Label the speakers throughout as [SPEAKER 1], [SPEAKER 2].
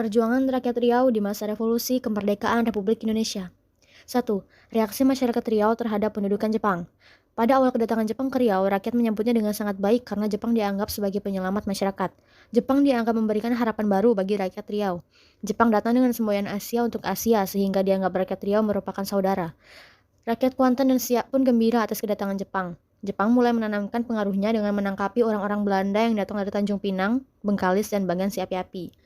[SPEAKER 1] Perjuangan rakyat Riau di masa revolusi kemerdekaan Republik Indonesia. 1. Reaksi masyarakat Riau terhadap pendudukan Jepang. Pada awal kedatangan Jepang ke Riau, rakyat menyambutnya dengan sangat baik karena Jepang dianggap sebagai penyelamat masyarakat. Jepang dianggap memberikan harapan baru bagi rakyat Riau. Jepang datang dengan semboyan Asia untuk Asia sehingga dianggap rakyat Riau merupakan saudara. Rakyat Kuantan dan Siak pun gembira atas kedatangan Jepang. Jepang mulai menanamkan pengaruhnya dengan menangkapi orang-orang Belanda yang datang dari Tanjung Pinang, Bengkalis, dan bagian si api-api.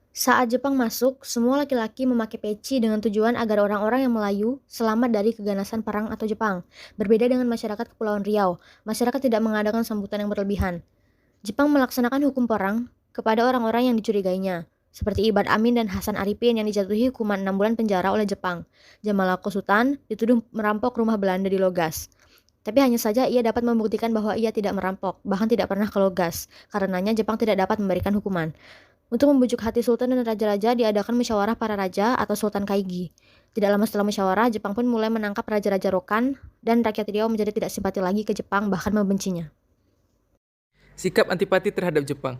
[SPEAKER 1] Saat Jepang masuk, semua laki-laki memakai peci dengan tujuan agar orang-orang yang Melayu selamat dari keganasan perang atau Jepang. Berbeda dengan masyarakat Kepulauan Riau, masyarakat tidak mengadakan sambutan yang berlebihan. Jepang melaksanakan hukum perang kepada orang-orang yang dicurigainya, seperti Ibad Amin dan Hasan Arifin yang dijatuhi hukuman 6 bulan penjara oleh Jepang. Jamalako Sultan dituduh merampok rumah Belanda di Logas. Tapi hanya saja ia dapat membuktikan bahwa ia tidak merampok, bahkan tidak pernah ke Logas. Karenanya Jepang tidak dapat memberikan hukuman. Untuk membujuk hati Sultan dan Raja-Raja diadakan musyawarah para raja atau Sultan Kaigi. Tidak lama setelah musyawarah, Jepang pun mulai menangkap Raja-Raja Rokan dan rakyat Riau menjadi tidak simpati lagi ke Jepang, bahkan membencinya.
[SPEAKER 2] Sikap antipati terhadap Jepang.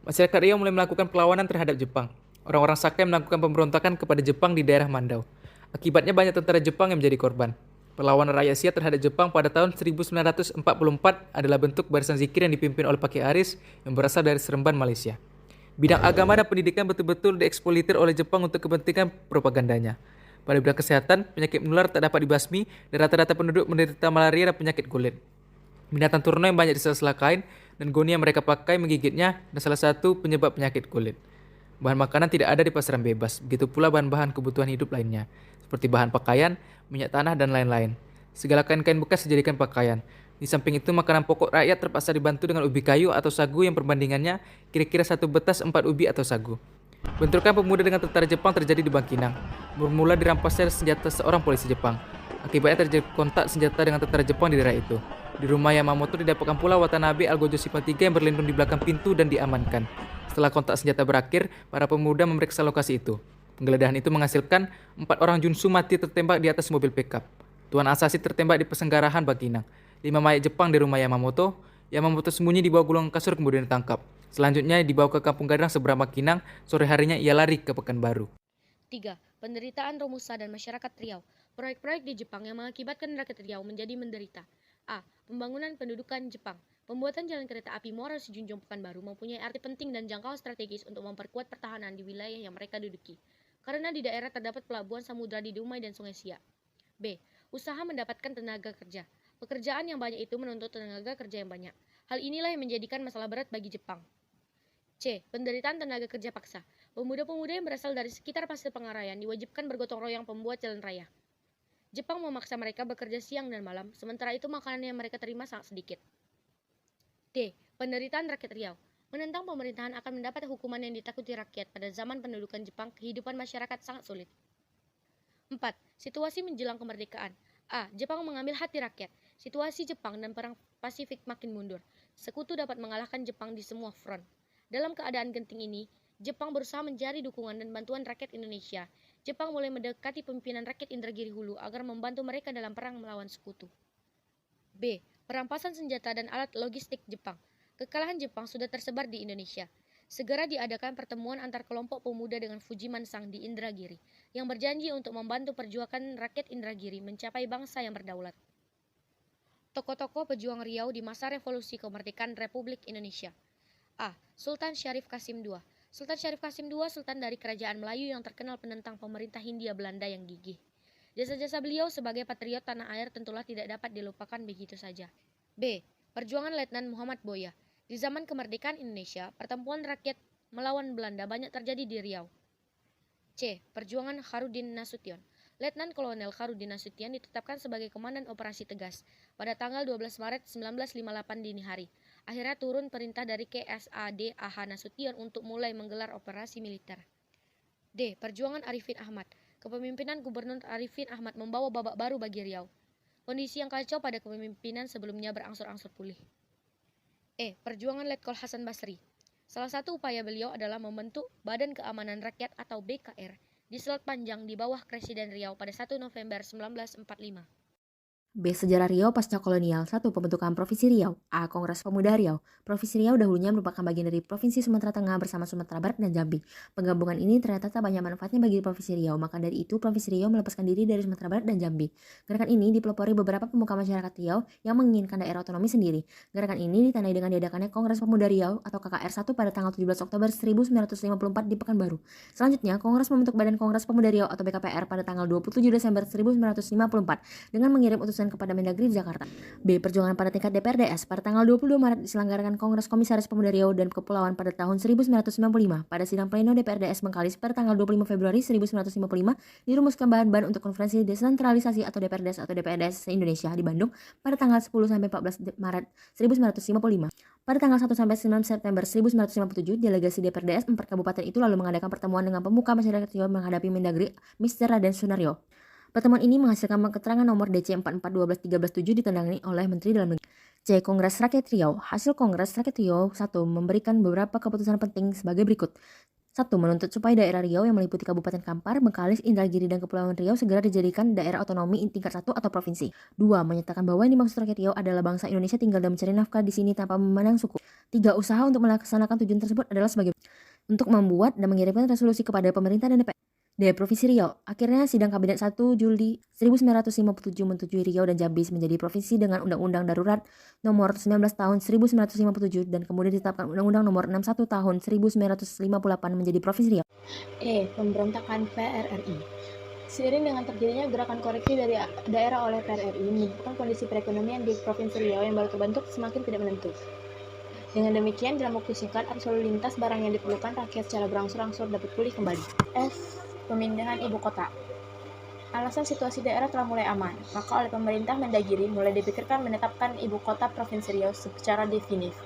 [SPEAKER 2] Masyarakat Riau mulai melakukan perlawanan terhadap Jepang. Orang-orang Sakai melakukan pemberontakan kepada Jepang di daerah Mandau. Akibatnya banyak tentara Jepang yang menjadi korban. Perlawanan rakyat Siak terhadap Jepang pada tahun 1944 adalah bentuk barisan zikir yang dipimpin oleh Paki Aris yang berasal dari Seremban, Malaysia. Bidang agama dan pendidikan betul-betul dieksploitir oleh Jepang untuk kepentingan propagandanya. Pada bidang kesehatan, penyakit menular tak dapat dibasmi dan rata-rata penduduk menderita malaria dan penyakit kulit. Binatang turuna yang banyak di sela-sela kain dan goni yang mereka pakai menggigitnya dan salah satu penyebab penyakit kulit. Bahan makanan tidak ada di pasaran bebas, begitu pula bahan-bahan kebutuhan hidup lainnya, seperti bahan pakaian, minyak tanah, dan lain-lain. Segala kain-kain bekas dijadikan pakaian. Di samping itu, makanan pokok rakyat terpaksa dibantu dengan ubi kayu atau sagu yang perbandingannya kira-kira 1 betas 4 ubi atau sagu. Bentrokan pemuda dengan tentara Jepang terjadi di Bangkinang, bermula dirampasnya senjata seorang polisi Jepang. Akibatnya terjadi kontak senjata dengan tentara Jepang di daerah itu. Di rumah Yamamoto didapatkan pula Watanabe Algojo Shipa III yang berlindung di belakang pintu dan diamankan. Setelah kontak senjata berakhir, para pemuda memeriksa lokasi itu. Penggeledahan itu menghasilkan 4 orang Junsu mati tertembak di atas mobil pickup. Tuan Asashi tertembak di pesenggarahan Bangkinang. 5 mayat Jepang di rumah Yamamoto. Yamamoto sembunyi di bawah gulungan kasur kemudian ditangkap. Selanjutnya dibawa ke kampung Gadang seberang Bangkinang. Sore harinya ia lari ke Pekanbaru.
[SPEAKER 3] 3. Penderitaan Romusa dan masyarakat Riau. Proyek-proyek di Jepang yang mengakibatkan rakyat Riau menjadi menderita. A. Pembangunan pendudukan Jepang. Pembuatan jalan kereta api Muara Sejunjung Pekanbaru mempunyai arti penting dan jangkauan strategis untuk memperkuat pertahanan di wilayah yang mereka duduki. Karena di daerah terdapat pelabuhan samudra di Dumai dan Sungai Siak. B. Usaha mendapatkan tenaga kerja. Pekerjaan yang banyak itu menuntut tenaga kerja yang banyak. Hal inilah yang menjadikan masalah berat bagi Jepang. C. Penderitaan tenaga kerja paksa. Pemuda-pemuda yang berasal dari sekitar Pasir Pengarayan diwajibkan bergotong royong pembuat jalan raya. Jepang memaksa mereka bekerja siang dan malam, sementara itu makanan yang mereka terima sangat sedikit. D. Penderitaan rakyat Riau. Menentang pemerintahan akan mendapat hukuman yang ditakuti rakyat. Pada zaman pendudukan Jepang, kehidupan masyarakat sangat sulit. 4. Situasi menjelang kemerdekaan. A. Jepang mengambil hati rakyat. Situasi Jepang dan Perang Pasifik makin mundur. Sekutu dapat mengalahkan Jepang di semua front. Dalam keadaan genting ini, Jepang berusaha mencari dukungan dan bantuan rakyat Indonesia. Jepang mulai mendekati pimpinan rakyat Indragiri Hulu agar membantu mereka dalam perang melawan sekutu. B. Perampasan senjata dan alat logistik Jepang. Kekalahan Jepang sudah tersebar di Indonesia. Segera diadakan pertemuan antar kelompok pemuda dengan Fujiman Sang di Indragiri, yang berjanji untuk membantu perjuangan rakyat Indragiri mencapai bangsa yang berdaulat. Tokoh-tokoh pejuang Riau di masa revolusi kemerdekaan Republik Indonesia. A. Sultan Syarif Qasim II. Sultan Syarif Qasim II sultan dari kerajaan Melayu yang terkenal penentang pemerintah Hindia Belanda yang gigih. Jasa-jasa beliau sebagai patriot tanah air tentulah tidak dapat dilupakan begitu saja. B. Perjuangan Letnan Muhammad Boya. Di zaman kemerdekaan Indonesia, pertempuran rakyat melawan Belanda banyak terjadi di Riau. C. Perjuangan Kharudin Nasution. Letnan Kolonel Kharudin Nasution ditetapkan sebagai Komandan Operasi Tegas pada tanggal 12 Maret 1958 dini hari. Akhirnya turun perintah dari KSAD AH Nasution untuk mulai menggelar operasi militer. D. Perjuangan Arifin Ahmad. Kepemimpinan Gubernur Arifin Ahmad membawa babak baru bagi Riau. Kondisi yang kacau pada kepemimpinan sebelumnya berangsur-angsur pulih. E. Perjuangan Letkol Hasan Basri. Salah satu upaya beliau adalah membentuk Badan Keamanan Rakyat atau BKR di Selat Panjang di bawah Presiden Riau pada 1 November 1945.
[SPEAKER 1] B. Sejarah Riau pasca kolonial. 1. Pembentukan Provinsi Riau. A. Kongres Pemuda Riau. Provinsi Riau dahulunya merupakan bagian dari Provinsi Sumatera Tengah bersama Sumatera Barat dan Jambi. Penggabungan ini ternyata tak banyak manfaatnya bagi Provinsi Riau, maka dari itu Provinsi Riau melepaskan diri dari Sumatera Barat dan Jambi. Gerakan ini dipelopori beberapa pemuka masyarakat Riau yang menginginkan daerah otonomi sendiri. Gerakan ini ditandai dengan diadakannya Kongres Pemuda Riau atau KKR 1 pada tanggal 17 Oktober 1954 di Pekanbaru. Selanjutnya, Kongres membentuk Badan Kongres Pemuda Riau atau BKPR pada tanggal 27 Desember 1954 dengan mengirim utusan kepada Mendagri Jakarta. B. Perjuangan pada tingkat DPRDS. Pada tanggal 22 Maret diselenggarakan Kongres Komisaris Pemuda Riau dan Kepulauan pada tahun 1995. Pada sidang pleno DPRDS Bengkalis pada tanggal 25 Februari 1955 dirumuskan bahan-bahan untuk konferensi desentralisasi atau DPRDS se-Indonesia di Bandung pada tanggal 10 sampai 14 Maret 1955. Pada tanggal 1 sampai 9 September 1957, delegasi DPRDS 4 kabupaten itu lalu mengadakan pertemuan dengan pemuka masyarakat Riau menghadapi Mendagri Mr. Raden Sunario. Pertemuan ini menghasilkan keterangan nomor DC 44-12-13-7 ditandangani oleh Menteri Dalam Negeri. C. Kongres Rakyat Riau. Hasil Kongres Rakyat Riau 1. Memberikan beberapa keputusan penting sebagai berikut. 1. Menuntut supaya daerah Riau yang meliputi Kabupaten Kampar, Bengkalis, Indragiri, dan Kepulauan Riau segera dijadikan daerah otonomi tingkat 1 atau provinsi. 2. Menyatakan bahwa yang dimaksud rakyat Riau adalah bangsa Indonesia tinggal dan mencari nafkah di sini tanpa memandang suku. 3. Usaha untuk melaksanakan tujuan tersebut adalah sebagai untuk membuat dan mengirimkan resolusi kepada pemerintah dan DPR. D. Provinsi Riau. Akhirnya sidang Kabinet 1 Juli 1957 menyetujui Riau dan Jambi menjadi provinsi dengan Undang-Undang Darurat nomor 19 tahun 1957 dan kemudian ditetapkan Undang-Undang nomor 61 tahun 1958 menjadi Provinsi Riau.
[SPEAKER 4] E. Pemberontakan PRRI. Seiring dengan terjadinya gerakan koreksi dari daerah oleh PRRI, menyebabkan kondisi perekonomian di Provinsi Riau yang baru terbentuk semakin tidak menentu. Dengan demikian, dalam waktu singkat, arus lalu lintas barang yang diperlukan rakyat secara berangsur-angsur dapat pulih kembali. F. Pemindahan ibu kota. Alasan situasi daerah telah mulai aman, maka oleh pemerintah Mendagri mulai dipikirkan menetapkan ibu kota Provinsi Riau secara definitif.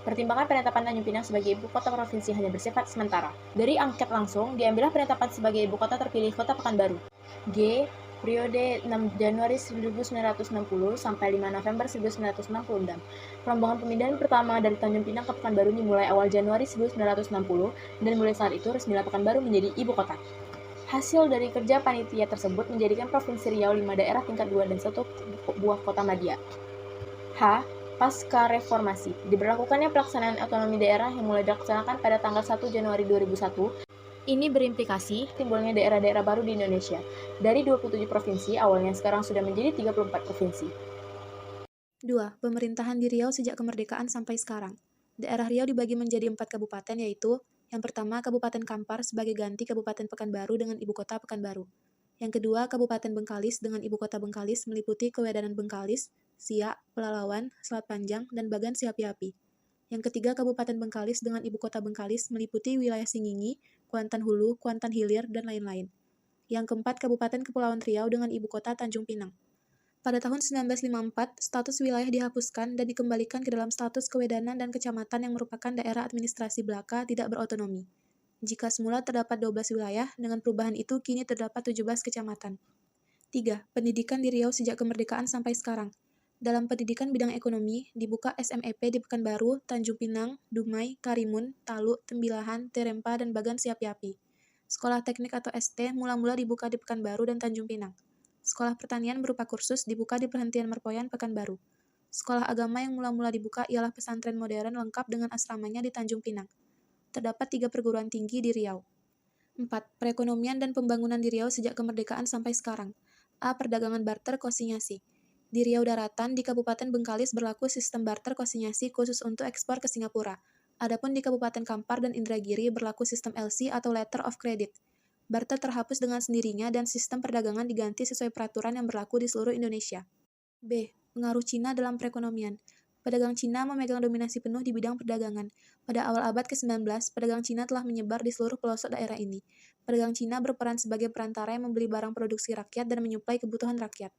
[SPEAKER 4] Pertimbangan penetapan Tanjung Pinang sebagai ibu kota provinsi hanya bersifat sementara. Dari angket langsung, diambillah penetapan sebagai ibu kota terpilih Kota Pekanbaru. G. Periode 6 Januari 1960 sampai 5 November 1966. Rombongan pemindahan pertama dari Tanjung Pinang ke Pekanbaru dimulai awal Januari 1960 dan mulai saat itu resmilah Pekanbaru menjadi ibu kota. Hasil dari kerja panitia tersebut menjadikan Provinsi Riau 5 daerah tingkat 2 dan 1 buah kota madya. H. Pasca reformasi, diberlakukannya pelaksanaan otonomi daerah yang mulai dilaksanakan pada tanggal 1 Januari 2001. Ini berimplikasi timbulnya daerah-daerah baru di Indonesia. Dari 27 provinsi, awalnya sekarang sudah menjadi 34 provinsi.
[SPEAKER 5] 2. Pemerintahan di Riau sejak kemerdekaan sampai sekarang. Daerah Riau dibagi menjadi 4 kabupaten yaitu yang pertama Kabupaten Kampar sebagai ganti Kabupaten Pekanbaru dengan ibu kota Pekanbaru. Yang kedua Kabupaten Bengkalis dengan ibu kota Bengkalis meliputi Kewedanan Bengkalis, Siak, Pelalawan, Selat Panjang, dan Bagan Siapi-Api. Yang ketiga Kabupaten Bengkalis dengan ibu kota Bengkalis meliputi wilayah Singingi, Kuantan Hulu, Kuantan Hilir, dan lain-lain. Yang keempat Kabupaten Kepulauan Riau dengan ibu kota Tanjung Pinang. Pada tahun 1954, status wilayah dihapuskan dan dikembalikan ke dalam status kewedanan dan kecamatan yang merupakan daerah administrasi belaka tidak berotonomi. Jika semula terdapat 12 wilayah, dengan perubahan itu kini terdapat 17 kecamatan. 3. Pendidikan di Riau sejak kemerdekaan sampai sekarang. Dalam pendidikan bidang ekonomi, dibuka SMEP di Pekanbaru, Tanjung Pinang, Dumai, Karimun, Taluk, Tembilahan, Terempa, dan Bagan Siapi-Api. Sekolah teknik atau ST mula-mula dibuka di Pekanbaru dan Tanjung Pinang. Sekolah pertanian berupa kursus dibuka di Perhentian Merpoyan, Pekanbaru. Sekolah agama yang mula-mula dibuka ialah pesantren modern lengkap dengan asramanya di Tanjung Pinang. Terdapat 3 perguruan tinggi di Riau. 4. Perekonomian dan pembangunan di Riau sejak kemerdekaan sampai sekarang. A. Perdagangan barter konsinyasi. Di Riau Daratan, di Kabupaten Bengkalis berlaku sistem barter konsinyasi khusus untuk ekspor ke Singapura. Adapun di Kabupaten Kampar dan Indragiri berlaku sistem LC atau Letter of Credit. Barter terhapus dengan sendirinya dan sistem perdagangan diganti sesuai peraturan yang berlaku di seluruh Indonesia. B. Pengaruh Cina dalam perekonomian. Pedagang Cina memegang dominasi penuh di bidang perdagangan. Pada awal abad ke-19, pedagang Cina telah menyebar di seluruh pelosok daerah ini. Pedagang Cina berperan sebagai perantara yang membeli barang produksi rakyat dan menyuplai kebutuhan rakyat.